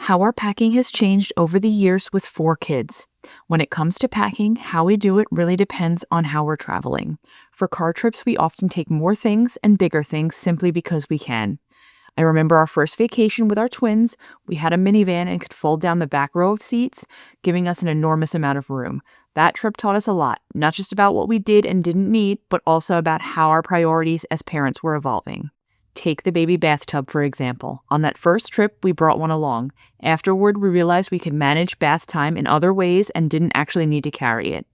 How our packing has changed over the years with 4 kids. When it comes to packing, how we do it really depends on how we're traveling. For car trips, we often take more things and bigger things simply because we can. I remember our first vacation with our twins. We had a minivan and could fold down the back row of seats, giving us an enormous amount of room. That trip taught us a lot, not just about what we did and didn't need, but also about how our priorities as parents were evolving. Take the baby bathtub, for example. On that first trip, we brought one along. Afterward, we realized we could manage bath time in other ways and didn't actually need to carry it.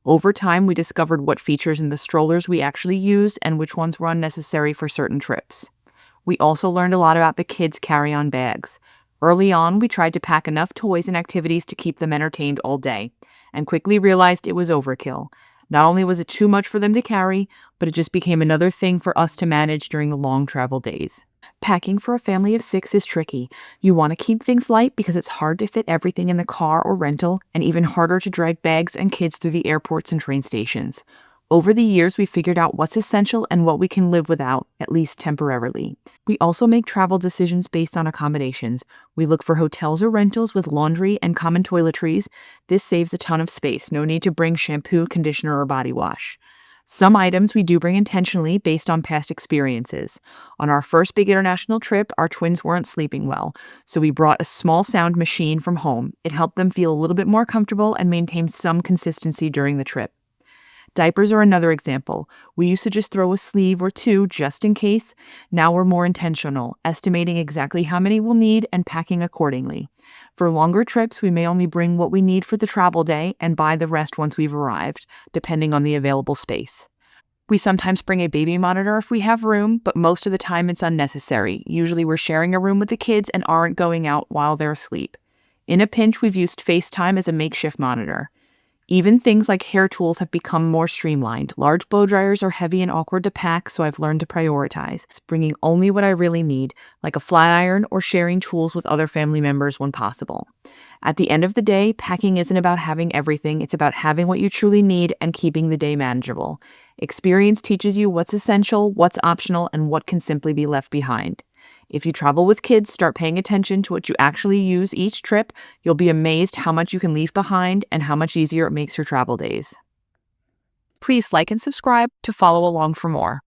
Over time, we discovered what features in the strollers we actually used and which ones were unnecessary for certain trips. We also learned a lot about the kids' carry-on bags. Early on, we tried to pack enough toys and activities to keep them entertained all day, and quickly realized it was overkill. Not only was it too much for them to carry, but it just became another thing for us to manage during the long travel days. Packing for a family of 6 is tricky. You want to keep things light because it's hard to fit everything in the car or rental, and even harder to drag bags and kids through the airports and train stations. Over the years, we figured out what's essential and what we can live without, at least temporarily. We also make travel decisions based on accommodations. We look for hotels or rentals with laundry and common toiletries. This saves a ton of space. No need to bring shampoo, conditioner, or body wash. Some items we do bring intentionally based on past experiences. On our first big international trip, our twins weren't sleeping well, so we brought a small sound machine from home. It helped them feel a little bit more comfortable and maintain some consistency during the trip. Diapers are another example. We used to just throw a sleeve or two just in case. Now we're more intentional, estimating exactly how many we'll need and packing accordingly. For longer trips, we may only bring what we need for the travel day and buy the rest once we've arrived, depending on the available space. We sometimes bring a baby monitor if we have room, but most of the time it's unnecessary. Usually we're sharing a room with the kids and aren't going out while they're asleep. In a pinch, we've used FaceTime as a makeshift monitor. Even things like hair tools have become more streamlined. Large blow dryers are heavy and awkward to pack, so I've learned to prioritize, bringing only what I really need, like a flat iron or sharing tools with other family members when possible. At the end of the day, packing isn't about having everything, it's about having what you truly need and keeping the day manageable. Experience teaches you what's essential, what's optional, and what can simply be left behind. If you travel with kids, start paying attention to what you actually use each trip. You'll be amazed how much you can leave behind and how much easier it makes your travel days. Please like and subscribe to follow along for more.